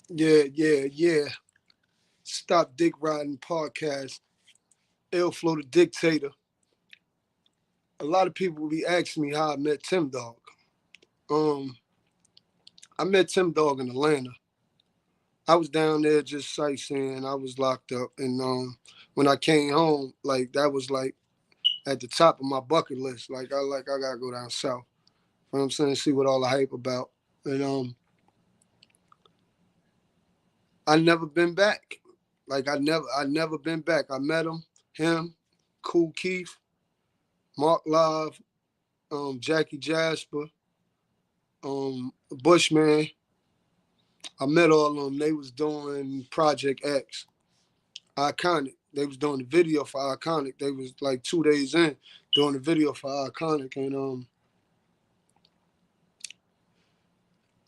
Yeah. Stop Dick Riding Podcast. Ill Flow the Dictator. A lot of people will be asking me how I met Tim Dog. Um, I met Tim Dog in Atlanta. I was down there just sightseeing. I was locked up, and when I came home, like that was like at the top of my bucket list. I gotta go down south. You know what I'm saying? See what all the hype about. And I never been back. I never been back. I met him, Cool Keith, Mark Live, Jackie Jasper, Bushman. I met all of them. They was doing Project X, Iconic. They was doing the video for Iconic. They was like 2 days in doing the video for Iconic, and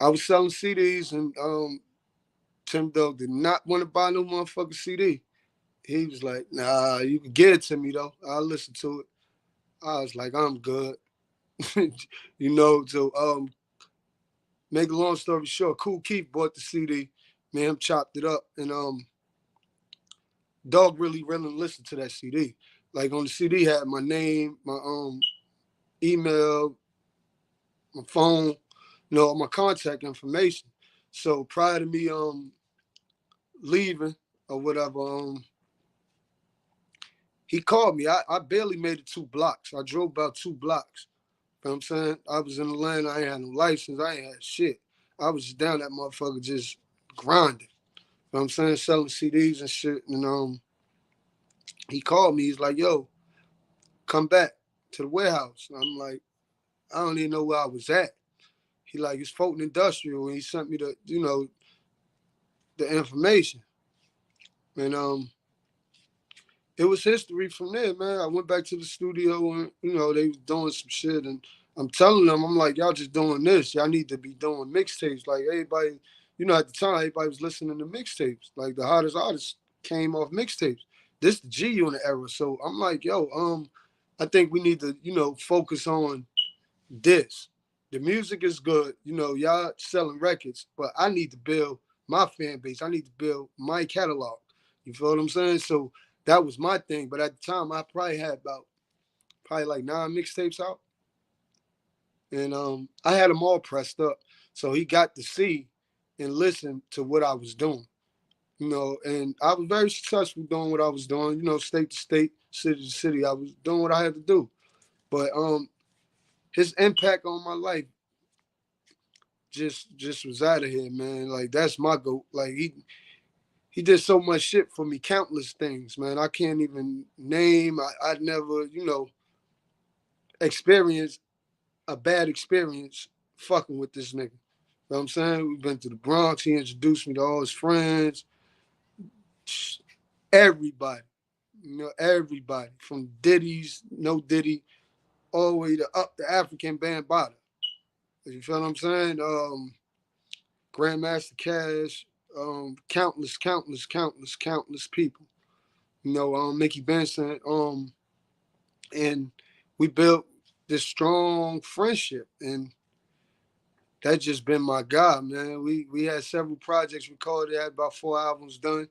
I was selling CDs, and Tim Dog did not want to buy no motherfucking CD. He was like, "Nah, you can get it to me though. I'll listen to it." I was like, "I'm good." So make a long story short, Cool Keith bought the CD. Me and him chopped it up, and Dog really listened to that CD. Like on the CD had my name, my email, my phone, all my contact information. So prior to me leaving or whatever, he called me. I barely made it 2 blocks. I drove about 2 blocks. You know what I'm saying? I was in Atlanta. I ain't had no license. I ain't had shit. I was just down that motherfucker just grinding. You know what I'm saying? Selling CDs and shit. And he called me. He's like, yo, come back to the warehouse. And I'm like, I don't even know where I was at. He like, it's Fulton Industrial. And he sent me the information. And it was history from there, man. I went back to the studio and, they was doing some shit. And I'm telling them, I'm like, y'all just doing this. Y'all need to be doing mixtapes. Like everybody, at the time, everybody was listening to mixtapes. Like the hottest artists came off mixtapes. This the G Unit era. So I'm like, yo, I think we need to, focus on this. The music is good. Y'all selling records, but I need to build my fan base. I need to build my catalog. You feel what I'm saying? So that was my thing. But at the time, I probably had about probably like 9 mixtapes out, and I had them all pressed up. So he got to see and listen to what I was doing. And I was very successful doing what I was doing. State to state, city to city. I was doing what I had to do. But his impact on my life just was out of here, man. Like that's my goat. Like he did so much shit for me, countless things, man. I can't even name. I never, experienced a bad experience fucking with this nigga. You know what I'm saying? We've been to the Bronx. He introduced me to all his friends. Everybody. Everybody. From Diddy's, no Diddy, all the way to up the African Bambaataa. You feel what I'm saying? Grandmaster Cash, countless people. Mickey Benson, and we built this strong friendship, and that's just been my guy, man. We had several projects recorded, had about 4 albums done.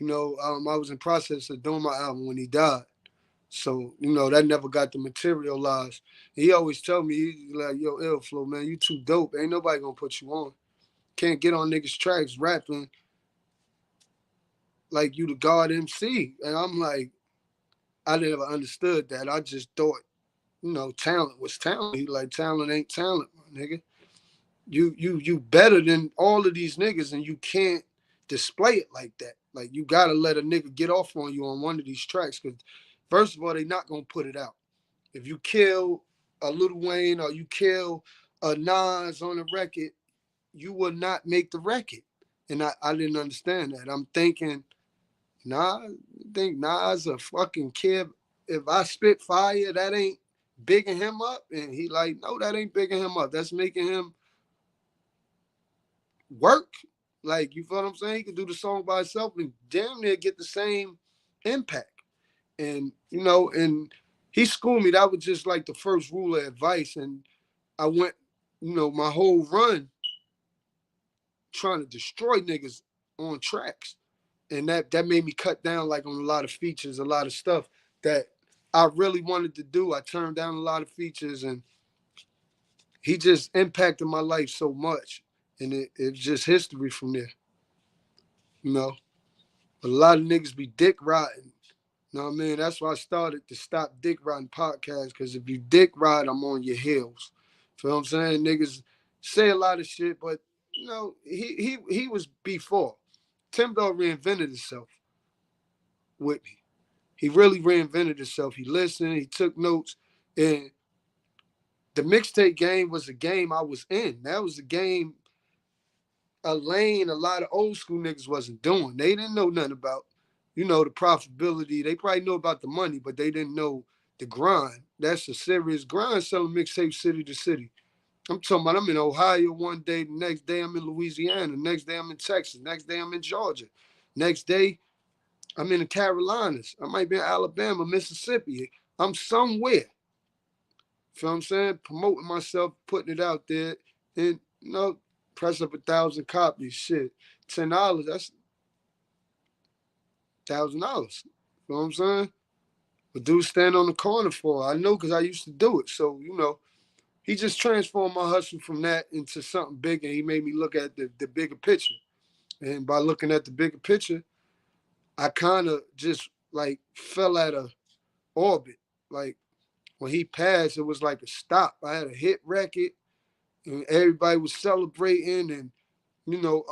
I was in process of doing my album when he died. So, that never got to materialize. He always tell me, he's like, yo, Illflow, man, you too dope. Ain't nobody gonna put you on. Can't get on niggas' tracks rapping like you the God MC. And I'm like, I never understood that. I just thought, talent was talent. He like, talent ain't talent, my nigga. You better than all of these niggas, and you can't display it like that. Like you gotta let a nigga get off on you on one of these tracks, because first of all, they not gonna put it out. If you kill a Lil Wayne or you kill a Nas on the record, you will not make the record. And I didn't understand that. I'm thinking, nah, I think Nas a fucking kid. If I spit fire, that ain't bigging him up. And he like, no, that ain't bigging him up. That's making him work. Like, you feel what I'm saying? He could do the song by himself and damn near get the same impact. And, and he schooled me. That was just like the first rule of advice. And I went, my whole run trying to destroy niggas on tracks. And that made me cut down like on a lot of features, a lot of stuff that I really wanted to do. I turned down a lot of features, and he just impacted my life so much. And it's just history from there, you know. But a lot of niggas be dick riding. You know what I mean? That's why I started to stop dick riding podcasts, because if you dick ride, I'm on your heels. You know what I'm saying? Niggas say a lot of shit, but you know, he was before. Tim Dog reinvented himself with me. He really reinvented himself. He listened, he took notes, and the mixtape game was a game I was in. That was a game, a lane a lot of old school niggas wasn't doing. They didn't know nothing about, you know, the profitability. They probably know about the money, but they didn't know the grind. That's a serious grind selling mixtape city to city. I'm talking about I'm in Ohio one day, the next day I'm in Louisiana, the next day I'm in Texas, next day I'm in Georgia, next day I'm in the Carolinas. I might be in Alabama, Mississippi. I'm somewhere. Feel what I'm saying? Promoting myself, putting it out there, and you know, press up 1,000 copies. Shit, $10. That's $1,000. You know what I'm saying? But dude stand on the corner for it. I know because I used to do it. So, you know, he just transformed my hustle from that into something bigger. He made me look at the bigger picture. And by looking at the bigger picture, I kind of just like fell out of orbit. Like when he passed, it was like a stop. I had a hit record and everybody was celebrating, and you know,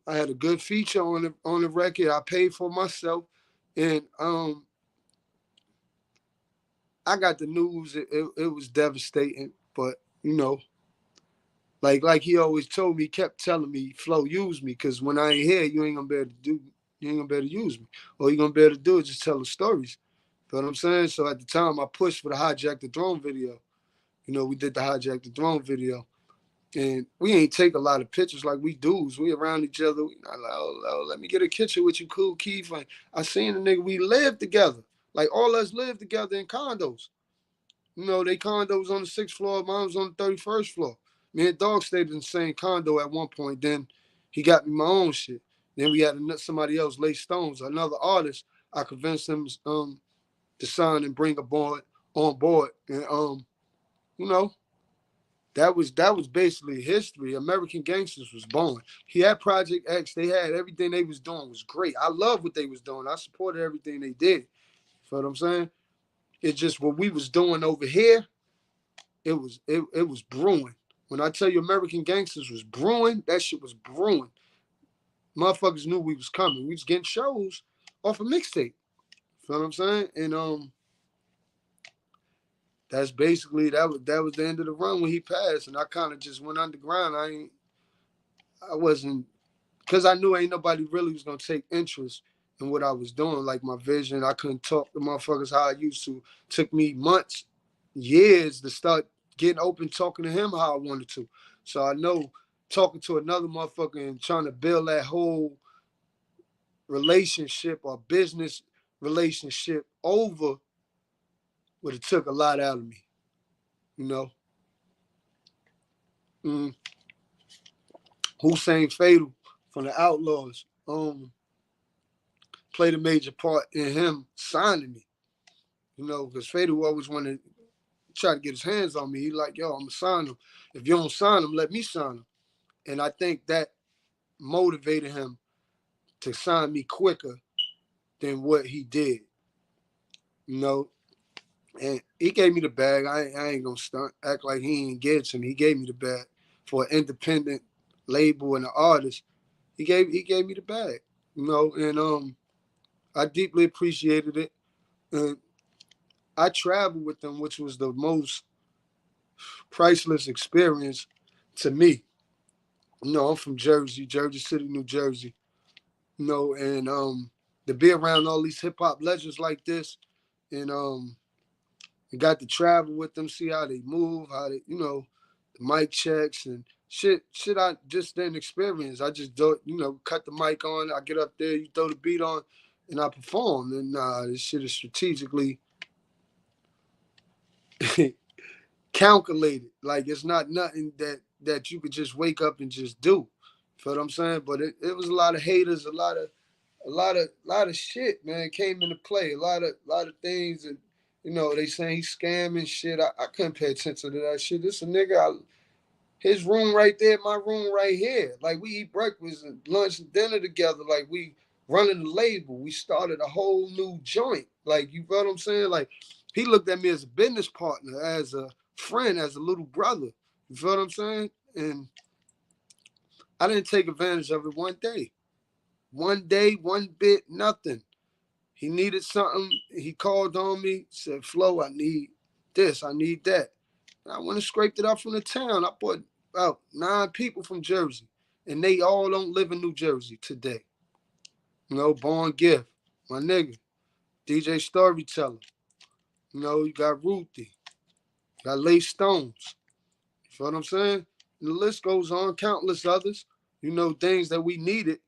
I had a good feature on the record. I paid for myself, and I got the news. It was devastating, but you know, like he always told me, he kept telling me, Flo, use me, because when I ain't here, you ain't gonna be able to do, you ain't gonna be able to use me. All you gonna be able to do is just tell the stories. You know what I'm saying? So at the time, I pushed for the hijack the drone video. You know, we did the hijack the drone video. And we ain't take a lot of pictures like we dudes. We around each other. We not like, oh, let me get a picture with you, cool Keith. And I seen the nigga, we lived together. Like all us lived together in condos. You know, they condos on the 6th floor, mine was on the 31st floor. Me and Dog stayed in the same condo at one point. Then he got me my own shit. Then we had somebody else, Lay Stones, another artist. I convinced him to sign and bring on board. And you know, that was basically history. American Gangsters was born. He had Project X. They had everything they was doing was great. I love what they was doing. I supported everything they did. You know what I'm saying? It's just what we was doing over here. It was brewing. When I tell you American Gangsters was brewing, that shit was brewing. Motherfuckers knew we was coming. We was getting shows off a mixtape. You know what I'm saying? And that's basically that was the end of the run when he passed. And I kind of just went underground. I wasn't, because I knew ain't nobody really was gonna take interest in what I was doing, like my vision. I couldn't talk to motherfuckers how I used to. Took me months, years to start getting open, talking to him how I wanted to. So I know talking to another motherfucker and trying to build that whole relationship or business relationship over would have took a lot out of me, you know. Mm. Hussein Fatal from the Outlaws played a major part in him signing me. You know, because Fatal always wanted to try to get his hands on me. He like, yo, I'm gonna sign him. If you don't sign him, let me sign him. And I think that motivated him to sign me quicker than what he did. You know, and he gave me the bag. I ain't gonna stunt, act like he ain't get it to me. He gave me the bag for an independent label and an artist. He gave me the bag. You know, and I deeply appreciated it. And I traveled with them, which was the most priceless experience to me. You know, I'm from Jersey, Jersey City, New Jersey. You know, and to be around all these hip hop legends like this, and and got to travel with them, see how they move, how they, you know, the mic checks and shit I just didn't experience. I just do, you know, cut the mic on, I get up there, you throw the beat on, and I perform. And this shit is strategically calculated. Like it's not nothing that you could just wake up and just do. Feel what I'm saying? But it was a lot of haters, a lot of shit, man, came into play. A lot of things, and they saying he's scamming shit. I couldn't pay attention to that shit. This a nigga. His room right there, my room right here. Like we eat breakfast and lunch and dinner together. Like we running the label. We started a whole new joint. Like you feel what I'm saying? Like he looked at me as a business partner, as a friend, as a little brother. You feel what I'm saying? And I didn't take advantage of it one day. One day, one bit, nothing. He needed something. He called on me, said, Flo, I need this, I need that. And I went and scraped it up from the town. I bought about 9 people from Jersey. And they all don't live in New Jersey today. Born Gift, my nigga, DJ Storyteller. You got Ruthie, got Lay Stones. You feel what I'm saying? And the list goes on, countless others. Things that we needed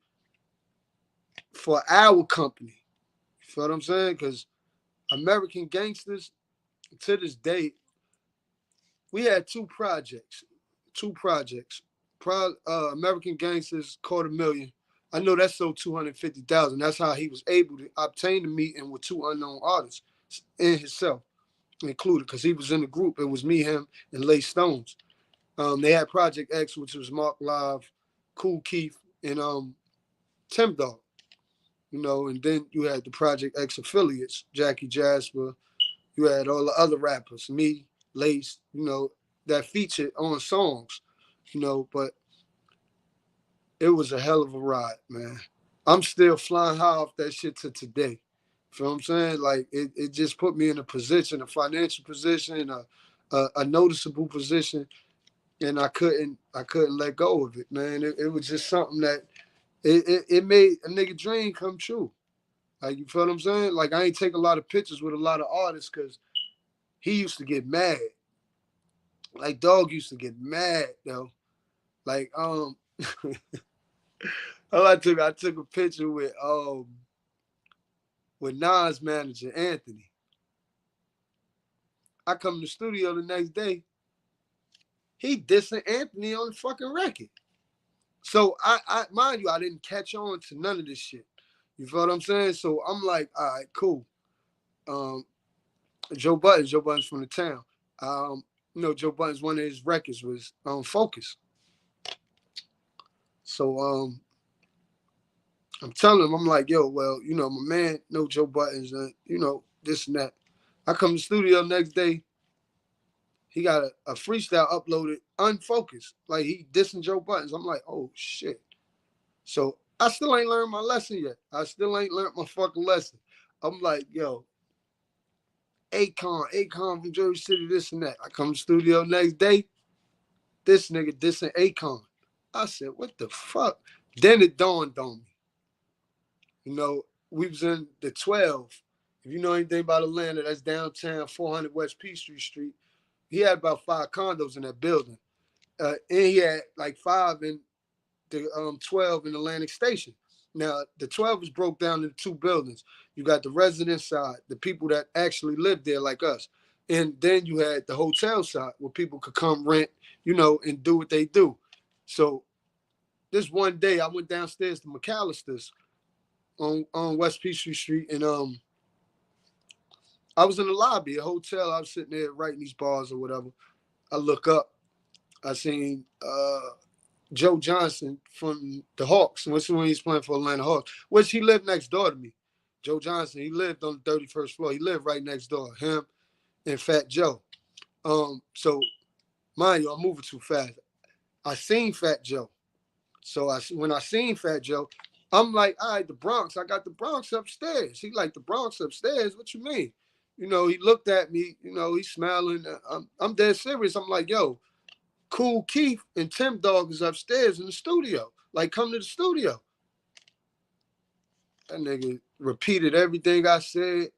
for our company. You feel what I'm saying? Because American Gangsters, to this day, we had two projects. Two projects. American Gangsters, $250,000. I know that sold 250,000. That's how he was able to obtain the meeting with 2 unknown artists and himself included, because he was in the group. It was me, him, and Lay Stones. They had Project X, which was Mark Live, Cool Keith, and Tim Dog. And then you had the Project X affiliates, Jackie Jasper. You had all the other rappers, me, Lace, that featured on songs, but it was a hell of a ride, man. I'm still flying high off that shit to today. You know what I'm saying? Like it just put me in a position, a financial position, a noticeable position, and I couldn't let go of it, man. It was just something that it made a nigga dream come true. Like you feel what I'm saying? Like I ain't take a lot of pictures with a lot of artists because he used to get mad. Like Dog used to get mad though. Like I took a picture with Nas manager Anthony. I come to the studio the next day. He dissing Anthony on the fucking record. So I mind you, I didn't catch on to none of this shit. You feel what I'm saying? So I'm like, all right, cool. Um, Joe Budden's from the town. Joe Budden's one of his records was Focus. So I'm telling him, I'm like, yo, well, my man, no Joe Buttons, this and that. I come to the studio next day, he got a freestyle uploaded, unfocused. Like he dissing Joe Buttons. I'm like, oh shit. So I still ain't learned my lesson yet. I still ain't learned my fucking lesson. I'm like, yo, Akon from Jersey City, this and that. I come to the studio next day, this nigga dissing Akon. I said, what the fuck? Then it dawned on me. We was in the 12. If you know anything about Atlanta, that's downtown, 400 West Peachtree Street. He had about 5 condos in that building. And he had like 5 in the 12 in Atlantic Station. Now, the 12 is broke down into 2 buildings. You got the resident side, the people that actually live there like us. And then you had the hotel side where people could come rent, and do what they do. So this one day I went downstairs to McAllister's on West Peachtree Street, and I was in the lobby, a hotel. I was sitting there writing these bars or whatever. I look up, I seen Joe Johnson from the Hawks, when he was playing for Atlanta Hawks, which he lived next door to me. Joe Johnson, he lived on the 31st floor. He lived right next door, him and Fat Joe. So mind you, I'm moving too fast. I seen Fat Joe. So when I seen Fat Joe, I'm like, all right, the Bronx. I got the Bronx upstairs. He like, the Bronx upstairs? What you mean? He looked at me, he's smiling. I'm dead serious. I'm like, yo, Cool Keith and Tim Dog is upstairs in the studio. Like, come to the studio. That nigga repeated everything I said.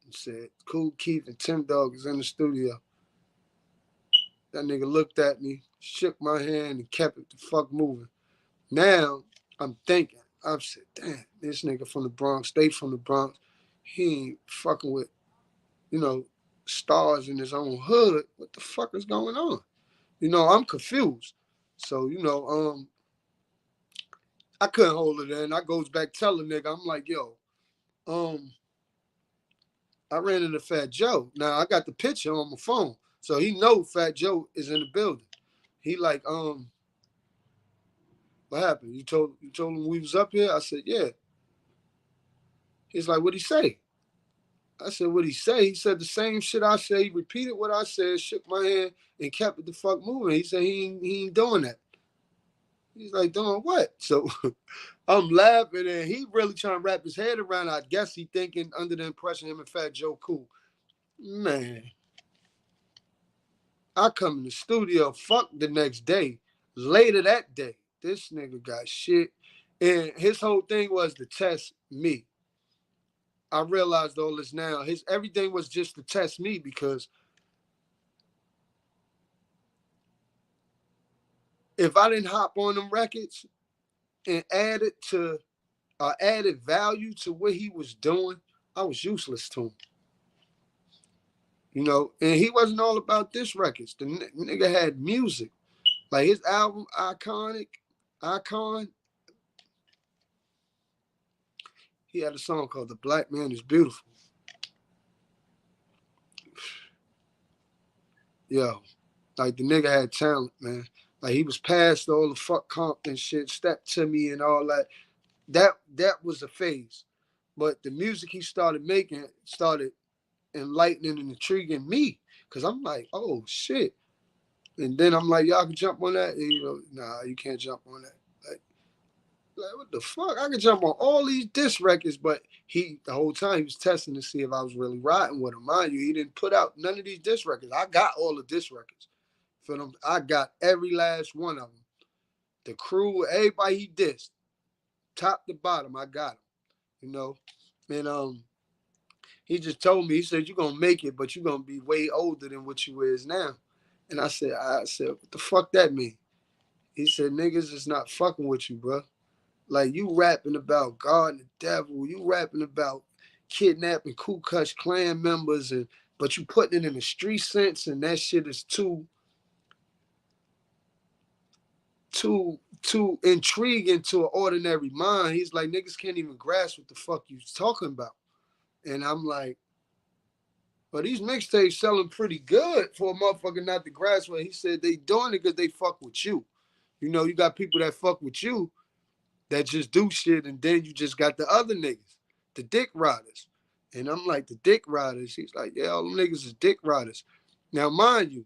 And said, Cool Keith and Tim Dog is in the studio. That nigga looked at me, shook my hand, and kept it the fuck moving. Now, I'm thinking, I've said, damn, this nigga from the Bronx, they from the Bronx. He ain't fucking with, stars in his own hood. What the fuck is going on? I'm confused. So, I couldn't hold it in. I goes back telling nigga, I'm like, yo, I ran into Fat Joe. Now I got the picture on my phone. So he know Fat Joe is in the building. He like, what happened? You told him we was up here? I said, yeah. He's like, what'd he say? I said, what'd he say? He said the same shit I said. He repeated what I said, shook my hand, and kept it the fuck moving. He said he ain't doing that. He's like, doing what? So I'm laughing, and he really trying to wrap his head around it. I guess he thinking under the impression him and Fat Joe cool. Man, I come in the studio, fuck the next day. Later that day, this nigga got shit. And his whole thing was to test me. I realized all this now. His everything was just to test me because if I didn't hop on them records and added value to what he was doing, I was useless to him. You know, and he wasn't all about this records. The nigga had music. Like his album, Icon, he had a song called The Black Man is Beautiful. Yo, like the nigga had talent, man. Like he was past all the fuck Compton shit, Step to Me and all that. That was a phase. But the music he started making started enlightening and intriguing me. Cause I'm like, oh shit. And then I'm like, y'all can jump on that. And, you know, nah, you can't jump on that. Like, what the fuck? I could jump on all these disc records, but the whole time he was testing to see if I was really riding with him. Mind you, he didn't put out none of these disc records. I got all the disc records for them. I got every last one of them. The crew, everybody he dissed, top to bottom, I got them. You know, and he just told me, he said, you're gonna make it, but you're gonna be way older than what you is now. And I said, what the fuck that mean? He said, niggas is not fucking with you, bro. Like you rapping about God and the devil, you rapping about kidnapping Ku Klux Klan members, but you putting it in the street sense, and that shit is too intriguing to an ordinary mind. He's like, niggas can't even grasp what the fuck you talking about. And I'm like, but these mixtapes selling pretty good for a motherfucker not to grasp what he said. They doing it because they fuck with you. You know, you got people that fuck with you that just do shit, and then you just got the other niggas, the dick riders. And I'm like, the dick riders? He's like, yeah, all them niggas is dick riders. Now, mind you,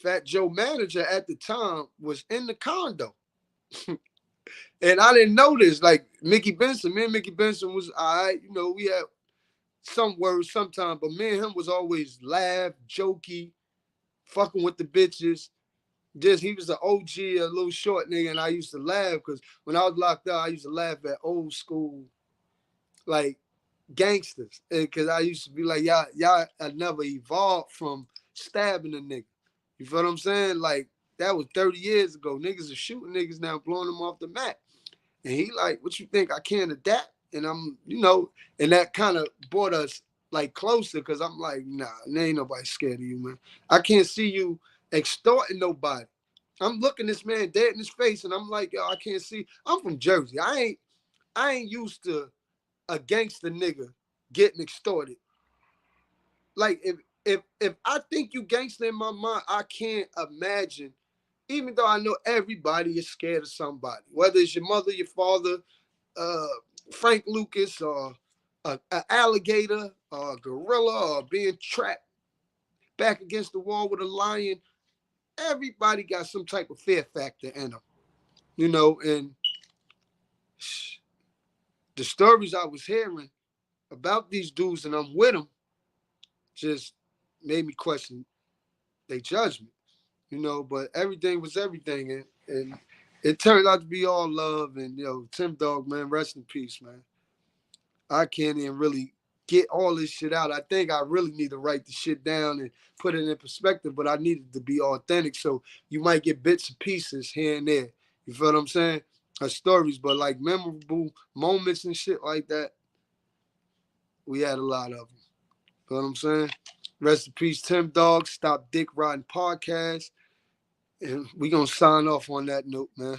Fat Joe manager at the time was in the condo. And I didn't know this. Like Mickey Benson, me and Mickey Benson was all right. You know, we had some words sometimes, but me and him was always laugh, jokey, fucking with the bitches. Just he was an OG, a little short nigga, and I used to laugh because when I was locked up, I used to laugh at old school, like gangsters, because I used to be like, y'all never evolved from stabbing a nigga. You feel what I'm saying? Like that was 30 years ago. Niggas are shooting niggas now, blowing them off the map. And he like, what you think? I can't adapt? And I'm, you know, and that kind of brought us like closer because I'm like, nah, there ain't nobody scared of you, man. I can't see you extorting nobody. I'm looking this man dead in his face, and I'm like, yo, I can't see. I'm from Jersey. I ain't used to a gangster nigga getting extorted. Like if I think you gangster in my mind, I can't imagine. Even though I know everybody is scared of somebody, whether it's your mother, your father, uh, Frank Lucas, or an alligator, or a gorilla, or being trapped back against the wall with a lion. Everybody got some type of fear factor in them, you know. And the stories I was hearing about these dudes, and I'm with them, just made me question their judgment, you know. But everything was everything, and it turned out to be all love. And you know, Tim Dog, man, rest in peace, man. I can't even really get all this shit out. I think I really need to write the shit down and put it in perspective, but I need it to be authentic. So you might get bits and pieces here and there. You feel what I'm saying? Stories, but like memorable moments and shit like that, we had a lot of them. You know what I'm saying? Rest in peace, Tim Dog. Stop Dick Riding Podcast. And we going to sign off on that note, man.